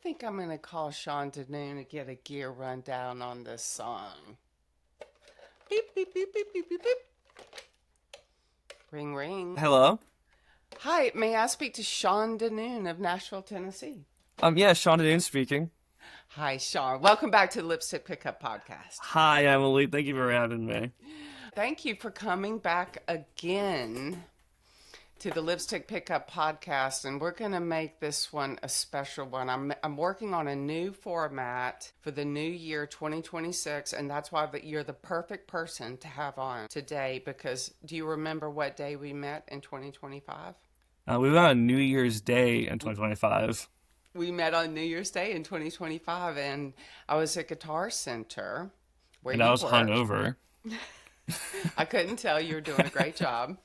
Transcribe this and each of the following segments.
think I'm going to call Sean Dunoon to get a gear rundown on this song. Beep, beep, beep, beep, beep, beep, beep. Ring, ring. Hello? Hi, may I speak to Sean Dunoon of Nashville, Tennessee? Yeah, Sean Dunoon speaking. Hi, Sean. Welcome back to the Lipstick Pickup Podcast. Hi, Emily. Thank you for having me. Thank you for coming back again to the Lipstick Pickup Podcast, and we're going to make this one a special one. I'm working on a new format for the new year 2026, and that's why you're the perfect person to have on today, because do you remember what day we met in 2025? We were on New Year's Day in 2025. We met on New Year's Day in 2025, and I was at Guitar Center where And you I was work. hungover. I couldn't tell. You were doing a great job.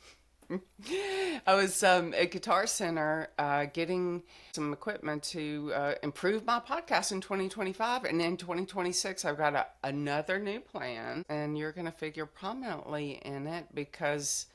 I was at Guitar Center getting some equipment to improve my podcast in 2025. And in 2026, I've got another new plan. And you're going to figure prominently in it because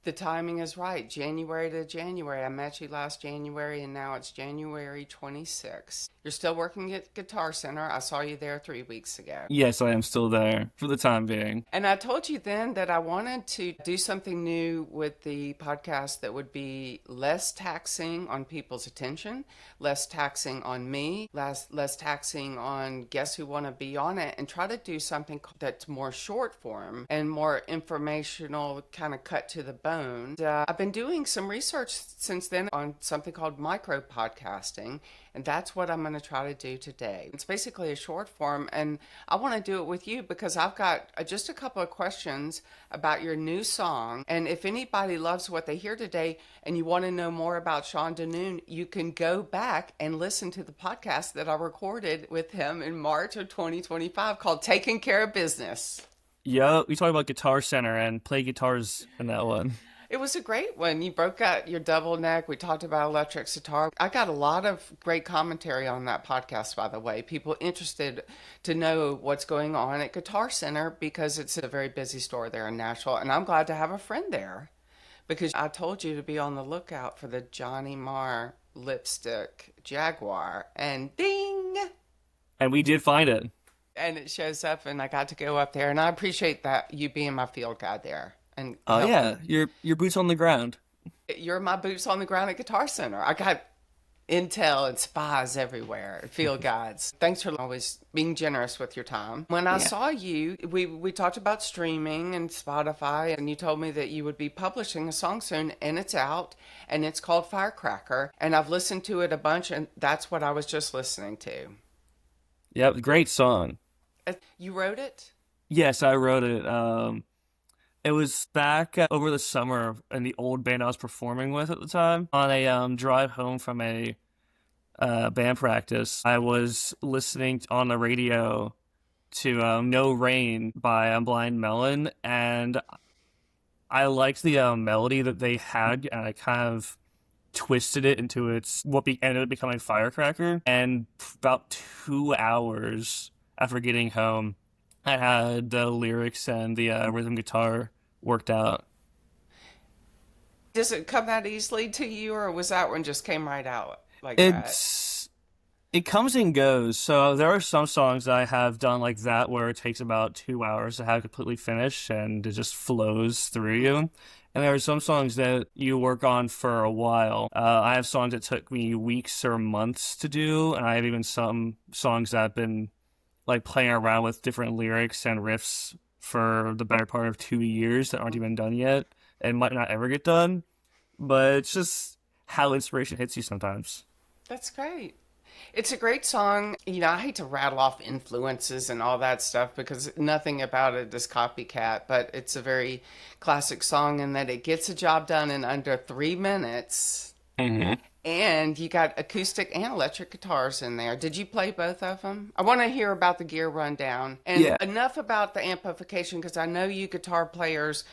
the timing is right. January to January. I met you last January, and now it's January 26th. You're still working at Guitar Center. I saw you there 3 weeks ago. Yes, I am still there for the time being. And I told you then that I wanted to do something new with the podcast that would be less taxing on people's attention, less taxing on me, less taxing on guests who want to be on it, and try to do something that's more short form and more informational, kind of cut to the bone. I've been doing some research since then on something called micro podcasting, and that's what I'm going to try to do today. It's basically a short form, and I want to do it with you because I've got just a couple of questions about your new song. And if anybody loves what they hear today and you want to know more about Sean Dunoon, you can go back and listen to the podcast that I recorded with him in March of 2025 called Taking Care of Business. Yeah, we talked about Guitar Center and play guitars in that one. It was a great one. You broke out your double neck. We talked about electric guitar. I got a lot of great commentary on that podcast, by the way. People interested to know what's going on at Guitar Center because it's a very busy store there in Nashville. And I'm glad to have a friend there because I told you to be on the lookout for the Johnny Marr lipstick Jaguar. And ding! And we did find it. And it shows up, and I got to go up there. And I appreciate that you being my field guide there. And Oh, yeah, your boots on the ground. you're my boots on the ground at Guitar Center. I got intel and spies everywhere, field guides. Thanks for always being generous with your time. When I saw you, we talked about streaming and Spotify, and you told me that you would be publishing a song soon, and it's out, and it's called Firecracker, and I've listened to it a bunch, and that's what I was just listening to. Yep, great song. You wrote it? Yes, I wrote it. It was back over the summer in the old band I was performing with at the time. On a drive home from a band practice, I was listening on the radio to No Rain by Blind Melon, and I liked the melody that they had, and I kind of twisted it into what ended up becoming Firecracker. And about 2 hours after getting home, I had the lyrics and the rhythm guitar worked out. Does it come that easily to you, or was that one just came right out like that? It comes and goes. So there are some songs that I have done like that where it takes about 2 hours to have completely finished and it just flows through you. And there are some songs that you work on for a while. I have songs that took me weeks or months to do, and I have even some songs that I've been like playing around with different lyrics and riffs for the better part of 2 years that aren't even done yet and might not ever get done. But it's just how inspiration hits you sometimes. That's great. It's a great song. You know, I hate to rattle off influences and all that stuff because nothing about it is copycat, but it's a very classic song in that it gets the job done in under 3 minutes. Mm-hmm. And you got acoustic and electric guitars in there. Did you play both of them? I want to hear about the gear rundown. And Yeah. enough about the amplification because I know you guitar players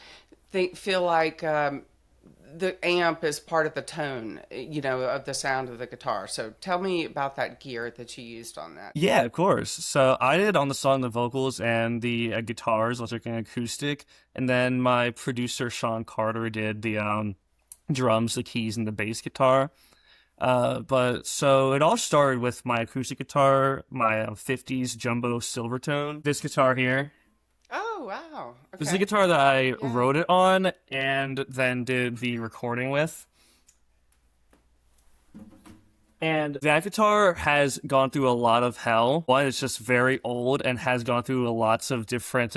feel like the amp is part of the tone, you know, of the sound of the guitar. So tell me about that gear that you used on that. Yeah, of course. So I did on the song the vocals and the guitars, electric and acoustic. And then my producer, Sean Carter, did the drums, the keys, and the bass guitar. But so it all started with my acoustic guitar, my 50s jumbo Silvertone. This guitar here. Oh, wow. This is the Okay. guitar that I Yeah. wrote it on and then did the recording with. And that guitar has gone through a lot of hell. One, it's just very old and has gone through lots of different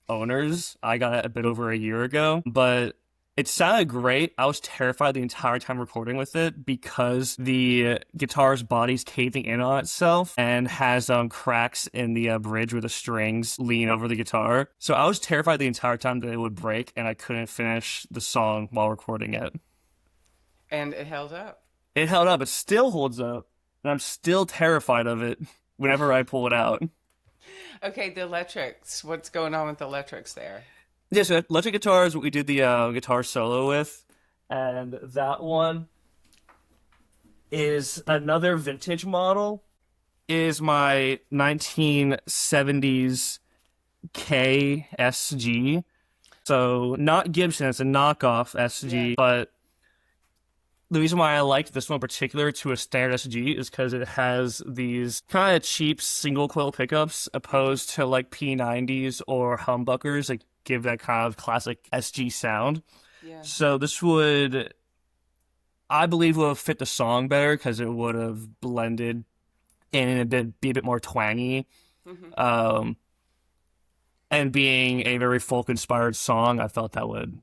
owners. I got it a bit over a year ago, but it sounded great. I was terrified the entire time recording with it because the guitar's body's caving in on itself and has cracks in the bridge where the strings lean over the guitar. So I was terrified the entire time that it would break and I couldn't finish the song while recording it. And it held up. It held up. It still holds up. And I'm still terrified of it whenever I pull it out. Okay, the electrics. What's going on with the electrics there? Yeah, so electric guitar is what we did the guitar solo with. And that one is another vintage model. It is my 1970s KSG. So not Gibson, it's a knockoff SG, Yeah. but the reason why I liked this one in particular to a standard SG is because it has these kind of cheap single coil pickups opposed to like P90s or humbuckers that give that kind of classic SG sound. Yeah. So this would, I believe, would have fit the song better because it would have blended in and be a bit more twangy. Hmm. And being a very folk-inspired song, I felt that would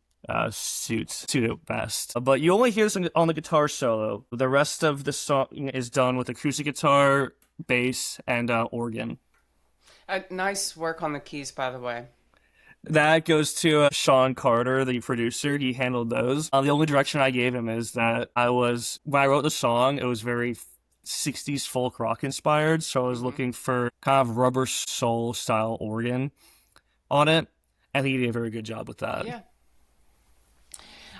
suit it best. But you only hear this on the guitar solo. The rest of the song is done with acoustic guitar, bass, and organ. Nice work on the keys, by the way. That goes to Sean Carter, the producer. He handled those. The only direction I gave him is that when I wrote the song, it was very 60s folk rock inspired. So I was looking for kind of rubber soul style organ on it. And he did a very good job with that. Yeah.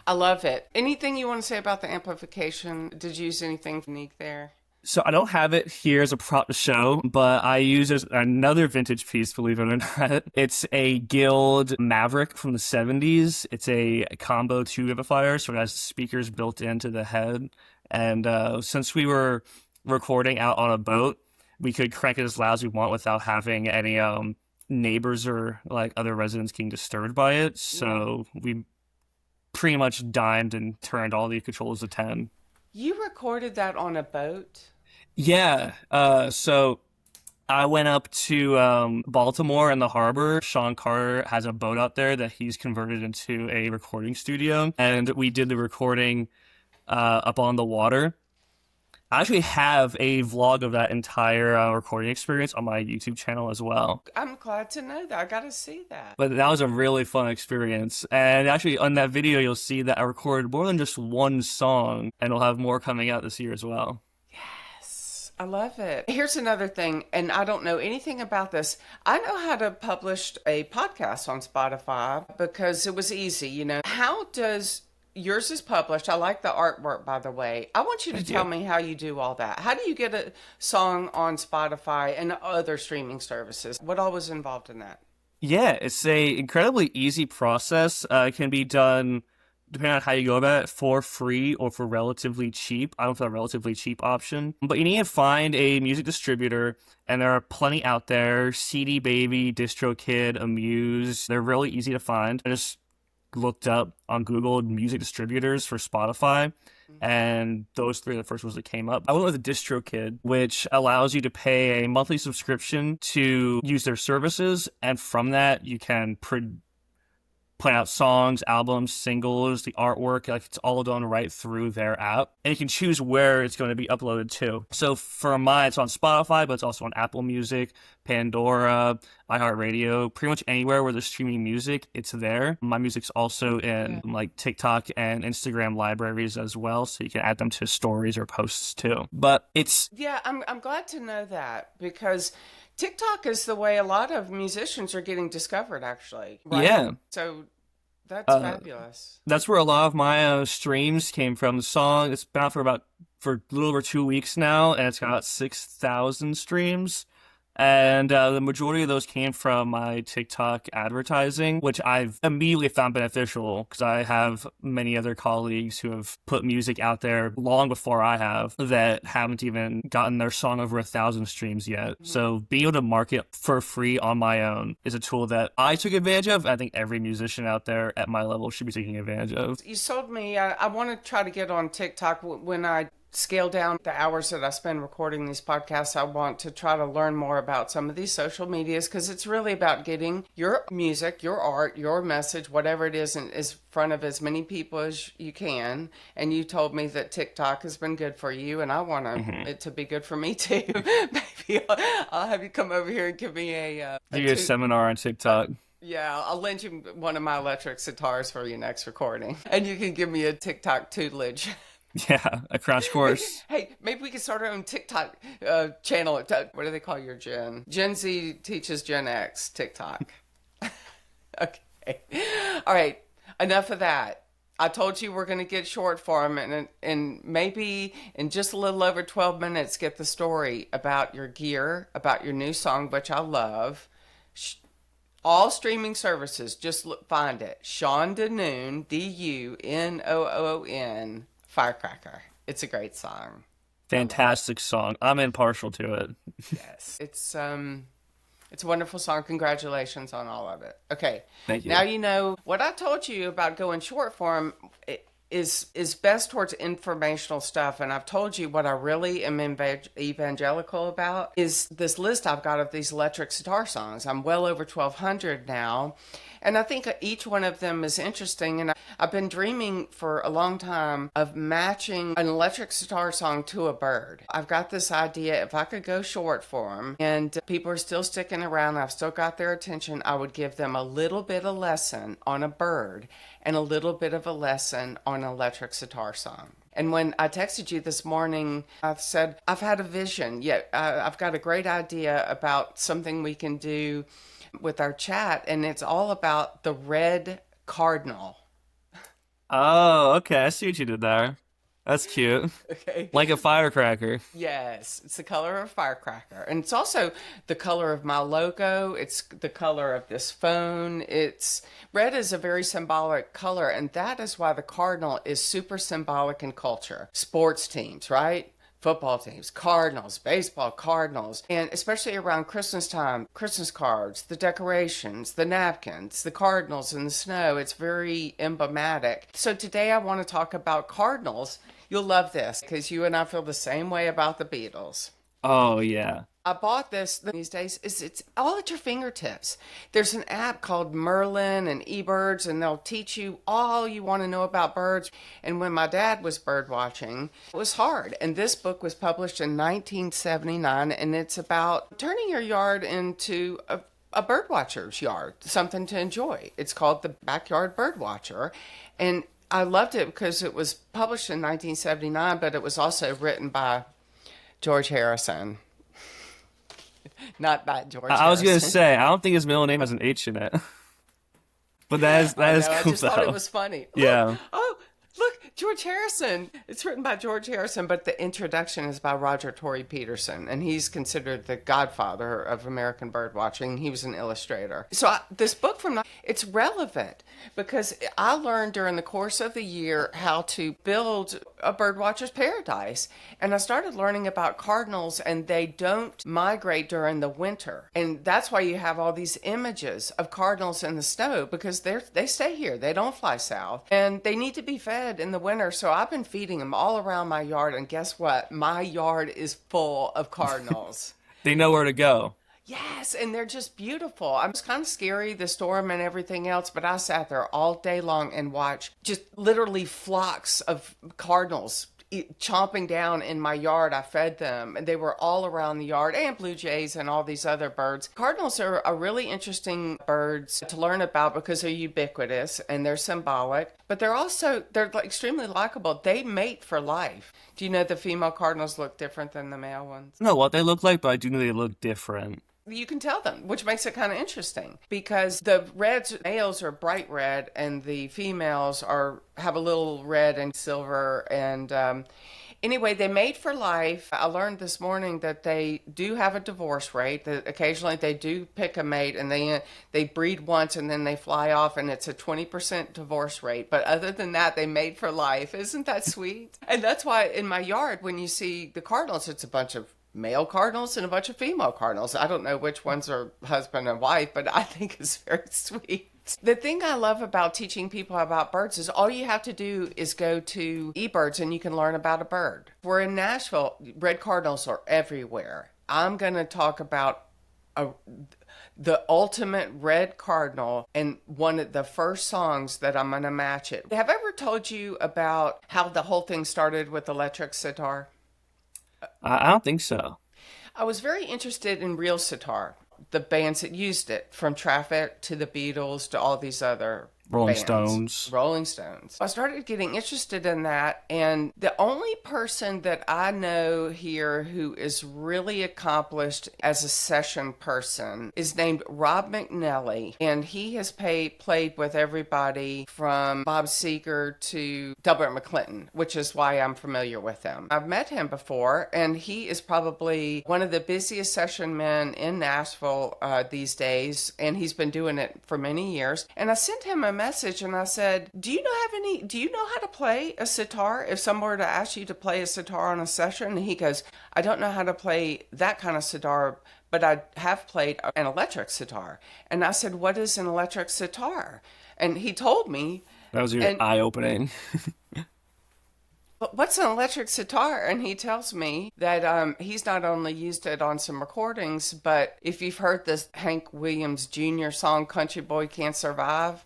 I love it. Anything you want to say about the amplification? Did you use anything unique there? So I don't have it here as a prop to show, but I use another vintage piece, believe it or not. It's a Guild Maverick from the 70s. It's a combo tube amplifier, so it has speakers built into the head. And since we were recording out on a boat, we could crank it as loud as we want without having any neighbors or like other residents getting disturbed by it. So we pretty much dimed and turned all the controls to 10. You recorded that on a boat? Yeah. So I went up to Baltimore in the harbor. Sean Carter has a boat out there that he's converted into a recording studio, and we did the recording up on the water. I actually have a vlog of that entire recording experience on my YouTube channel as well. I'm glad to know that. I got to see that. But that was a really fun experience. And actually, on that video, you'll see that I recorded more than just one song, and we'll have more coming out this year as well. Yes, I love it. Here's another thing, and I don't know anything about this. I know how to publish a podcast on Spotify because it was easy, you know. How does yours is published? I like the artwork, by the way. I want you to Thank tell you. me how you do all that. How do you get a song on Spotify and other streaming services? What all was involved in that? Yeah, it's a incredibly easy process. It can be done depending on how you go about it, for free or for relatively cheap. I went for the relatively cheap option. But you need to find a music distributor, and there are plenty out there. CD Baby, DistroKid, Amuse. They're really easy to find. I just looked up on Google music distributors for Spotify, and those three are the first ones that came up. I went with DistroKid, which allows you to pay a monthly subscription to use their services, and from that you can put out songs, albums, singles, the artwork, like it's all done right through their app. And you can choose where it's going to be uploaded to. So for mine, it's on Spotify, but it's also on Apple Music, Pandora, iHeartRadio, pretty much anywhere where there's streaming music, it's there. My music's also in like TikTok and Instagram libraries as well, so you can add them to stories or posts too. But it's... Yeah, I'm glad to know that because TikTok is the way a lot of musicians are getting discovered, actually. Right? Yeah. So that's fabulous. That's where a lot of my streams came from. The song, it's been out for a little over 2 weeks now, and it's got 6,000 streams. And the majority of those came from my TikTok advertising, which I've immediately found beneficial because I have many other colleagues who have put music out there long before I have that haven't even gotten their song over 1,000 streams yet. Mm-hmm. So being able to market for free on my own is a tool that I took advantage of. I think every musician out there at my level should be taking advantage of. You sold me. I want to try to get on TikTok when I scale down the hours that I spend recording these podcasts. I want to try to learn more about some of these social medias because it's really about getting your music, your art, your message, whatever it is, in front of as many people as you can. And you told me that TikTok has been good for you, and I want it to be good for me too. Maybe I'll have you come over here and give me a seminar on TikTok. Yeah, I'll lend you one of my electric guitars for your next recording. And you can give me a TikTok tutelage. Yeah, a crash course. Hey, maybe we could start our own TikTok channel. What do they call your Gen? Gen Z teaches Gen X TikTok. Okay. All right, enough of that. I told you we're going to get short form and maybe in just a little over 12 minutes get the story about your gear, about your new song, which I love. All streaming services, just find it. Sean Dunoon, Dunoon, Firecracker. It's a great song. Fantastic song. I'm impartial to it. Yes. It's a wonderful song. Congratulations on all of it. Okay. Thank you. Now you know what I told you about going short form is best towards informational stuff, and I've told you what I really am evangelical about is this list I've got of these electric guitar songs. I'm well over 1,200 now, and I think each one of them is interesting, and I've been dreaming for a long time of matching an electric guitar song to a bird. I've got this idea, if I could go short form and people are still sticking around, I've still got their attention, I would give them a little bit of lesson on a bird and a little bit of a lesson on an electric guitar song. And when I texted you this morning, I said, I've had a vision. I've got a great idea about something we can do with our chat, and it's all about the red cardinal. Oh, okay. I see what you did there. That's cute. Okay. Like a firecracker. Yes, it's the color of a firecracker. And it's also the color of my logo. It's the color of this phone. Red is a very symbolic color, and that is why the cardinal is super symbolic in culture. Sports teams, right? Football teams, Cardinals, baseball, Cardinals, and especially around Christmas time, Christmas cards, the decorations, the napkins, the Cardinals in the snow. It's very emblematic. So today I want to talk about Cardinals. You'll love this because you and I feel the same way about the Beatles. Oh, yeah. I bought this these days. It's all at your fingertips. There's an app called Merlin and eBirds, and they'll teach you all you want to know about birds. And when my dad was bird watching, it was hard. And this book was published in 1979, and it's about turning your yard into a bird watcher's yard, something to enjoy. It's called The Backyard Bird Watcher. And I loved it because it was published in 1979, but it was also written by George Harrison. Not by George Harrison. I was going to say, I don't think his middle name has an H in it. But that is cool, I just though. thought it was funny. Yeah. Look, George Harrison. It's written by George Harrison, but the introduction is by Roger Tory Peterson, and he's considered the godfather of American bird watching. He was an illustrator. So this book it's relevant because I learned during the course of the year how to build a bird watcher's paradise, and I started learning about cardinals, and they don't migrate during the winter, and that's why you have all these images of cardinals in the snow because they stay here. They don't fly south, and they need to be fed in the winter. So I've been feeding them all around my yard, and guess what? My yard is full of cardinals. They know where to go. Yes, and they're just beautiful. It was kind of scary, the storm and everything else, but I sat there all day long and watched just literally flocks of cardinals chomping down in my yard. I fed them, and they were all around the yard, and blue jays and all these other birds. Cardinals are a really interesting birds to learn about because they're ubiquitous and they're symbolic, but they're extremely likable. They mate for life. Do you know the female cardinals look different than the male ones? I don't know what they look like, but I do know they look different. You can tell them, which makes it kind of interesting because the males are bright red and the females have a little red and silver, and Anyway, they mate for life. I learned this morning that they do have a divorce rate. That occasionally they do pick a mate and they breed once and then they fly off, and it's a 20% divorce rate. But other than that, they mate for life. Isn't that sweet? And that's why in my yard, when you see the cardinals, it's a bunch of male cardinals and a bunch of female cardinals. I don't know which ones are husband and wife, but I think it's very sweet. The thing I love about teaching people about birds is all you have to do is go to eBirds and you can learn about a bird. We're in Nashville. Red cardinals are everywhere. I'm going to talk about the ultimate red cardinal and one of the first songs that I'm going to match it. Have I ever told you about how the whole thing started with electric sitar? I don't think so. I was very interested in real sitar, the bands that used it, from Traffic to the Beatles to all these other Rolling bands. Stones. Rolling Stones. I started getting interested in that, and the only person that I know here who is really accomplished as a session person is named Rob McNally, and he has played with everybody from Bob Seger to Delbert McClinton, which is why I'm familiar with him. I've met him before, and he is probably one of the busiest session men in Nashville these days, and he's been doing it for many years. And I sent him a message and I said, do you know how to play a sitar? If someone were to ask you to play a sitar on a session? And he goes, I don't know how to play that kind of sitar, but I have played an electric sitar. And I said, what is an electric sitar? And he told me. That was your eye-opening. What's an electric sitar? And he tells me that he's not only used it on some recordings, but if you've heard this Hank Williams Jr. song, Country Boy Can't Survive,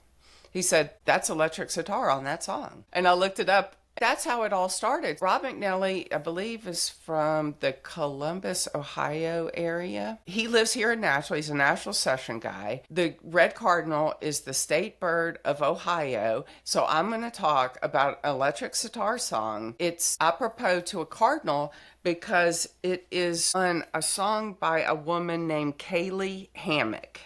he said, that's electric sitar on that song. And I looked it up. That's how it all started. Rob McNally, I believe, is from the Columbus, Ohio area. He lives here in Nashville. He's a Nashville session guy. The red cardinal is the state bird of Ohio. So I'm going to talk about an electric sitar song. It's apropos to a cardinal because it is on a song by a woman named Kaylee Hammack.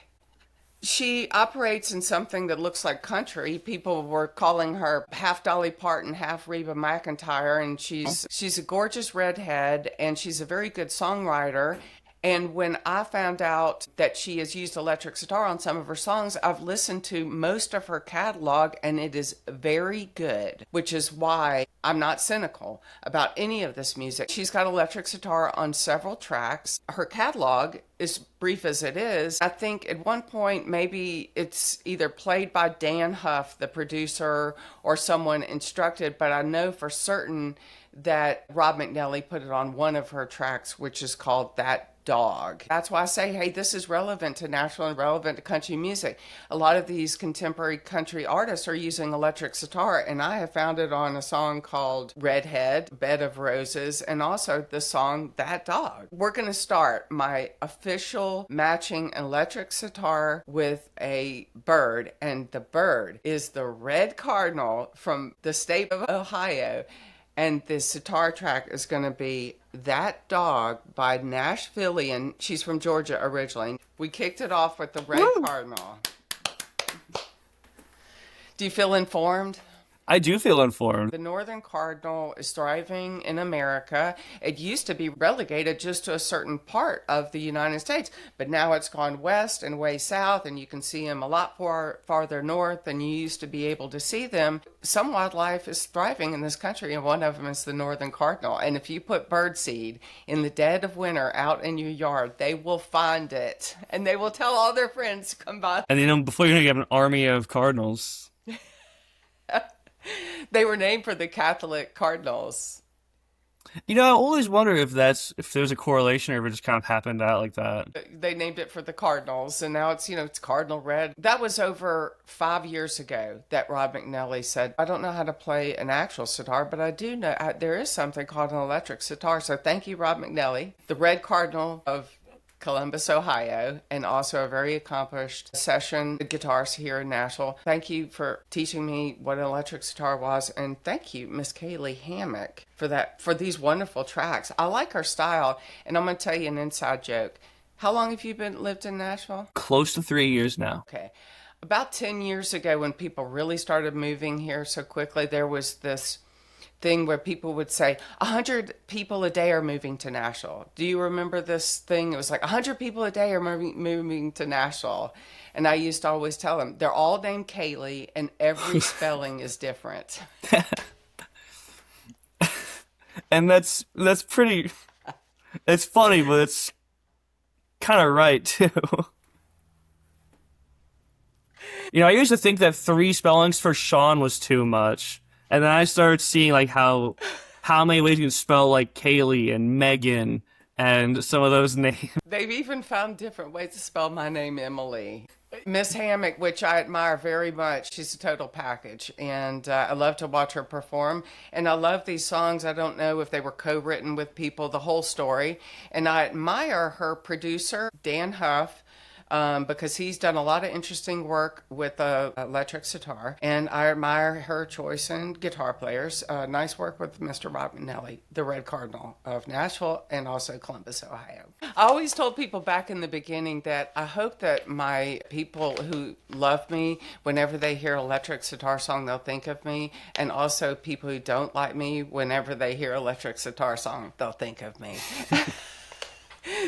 She operates in something that looks like country. People were calling her half Dolly Parton, half Reba McEntire, and she's a gorgeous redhead, and she's a very good songwriter. And when I found out that she has used electric sitar on some of her songs, I've listened to most of her catalog, and it is very good, which is why I'm not cynical about any of this music. She's got electric sitar on several tracks. Her catalog, as brief as it is, I think at one point maybe it's either played by Dan Huff, the producer, or someone instructed, but I know for certain that Rob McNally put it on one of her tracks, which is called That Dog. That's why I say, hey, this is relevant to Nashville and relevant to country music. A lot of these contemporary country artists are using electric sitar, and I have found it on a song called Redhead, Bed of Roses, and also the song That Dog. We're going to start my official matching electric sitar with a bird, and the bird is the red cardinal from the state of Ohio. And the sitar track is going to be That Dog by NASHVILLE'S. She's from Georgia originally. We kicked it off with the red cardinal. Do you feel informed? I do feel informed. The northern cardinal is thriving in America. It used to be relegated just to a certain part of the United States, but now it's gone west and way south, and you can see them a lot farther north than you used to be able to see them. Some wildlife is thriving in this country, and one of them is the northern cardinal. And if you put birdseed in the dead of winter out in your yard, they will find it, and they will tell all their friends to come by. And before you're going to get an army of cardinals. They were named for the Catholic cardinals. I always wonder if there's a correlation or if it just kind of happened out like that. They named it for the Cardinals, and now it's Cardinal Red. That was over 5 years ago that Rob McNally said, I don't know how to play an actual sitar, but I do know there is something called an electric sitar. So thank you, Rob McNally, the Red Cardinal of Columbus, Ohio, and also a very accomplished session guitarist here in Nashville. Thank you for teaching me what an electric sitar was, and thank you, Miss Kaylee Hammack, for these wonderful tracks. I like her style, and I'm going to tell you an inside joke. How long have you lived in Nashville? Close to 3 years now. Okay. About 10 years ago, when people really started moving here so quickly, there was this thing where people would say 100 people a day are moving to Nashville. Do you remember this thing? It was like 100 people a day are moving to Nashville. And I used to always tell them they're all named Kaylee and every spelling is different. And that's pretty. It's funny, but it's kind of right too. I used to think that 3 spellings for Sean was too much, and then I started seeing like how many ways you can spell like Kaylee and Megan and some of those names. They've even found different ways to spell my name, Emily. Miss Hammock, which I admire very much, she's a total package, and I love to watch her perform. And I love these songs. I don't know if they were co-written with people, the whole story. And I admire her producer, Dan Huff, because he's done a lot of interesting work with electric sitar. And I admire her choice in guitar players. Nice work with Mr. Rob McNally, the Red Cardinal of Nashville and also Columbus, Ohio. I always told people back in the beginning that I hope that my people who love me, whenever they hear electric sitar song, they'll think of me. And also people who don't like me, whenever they hear electric sitar song, they'll think of me.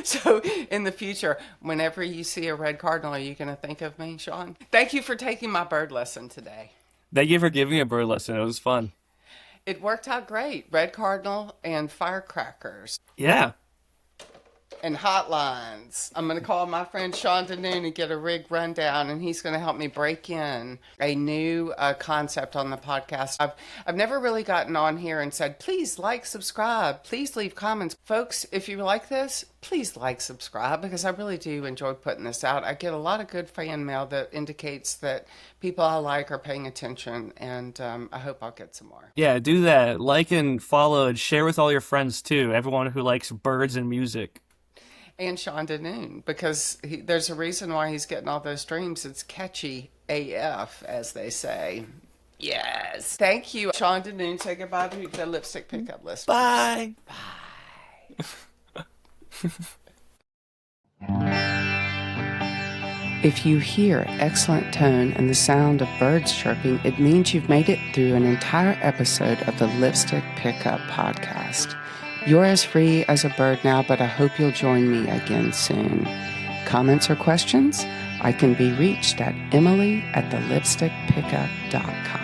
So in the future, whenever you see a red cardinal, are you going to think of me, Sean? Thank you for taking my bird lesson today. Thank you for giving me a bird lesson. It was fun. It worked out great. Red cardinal and firecrackers. Yeah. And hotlines. I'm going to call my friend Sean Dunoon and get a rig rundown, and he's going to help me break in a new concept on the podcast. I've never really gotten on here and said, please like, subscribe, please leave comments. Folks, if you like this, please like, subscribe, because I really do enjoy putting this out. I get a lot of good fan mail that indicates that people I like are paying attention, and I hope I'll get some more. Yeah, do that. Like and follow and share with all your friends, too. Everyone who likes birds and music. And Sean Dunoon, because there's a reason why he's getting all those streams. It's catchy AF, as they say. Yes. Thank you, Sean Dunoon. Say goodbye to the Lipstick Pickup listeners. Bye. Bye. If you hear excellent tone and the sound of birds chirping, it means you've made it through an entire episode of the Lipstick Pickup podcast. You're as free as a bird now, but I hope you'll join me again soon. Comments or questions? I can be reached at emily@thelipstickpickup.com.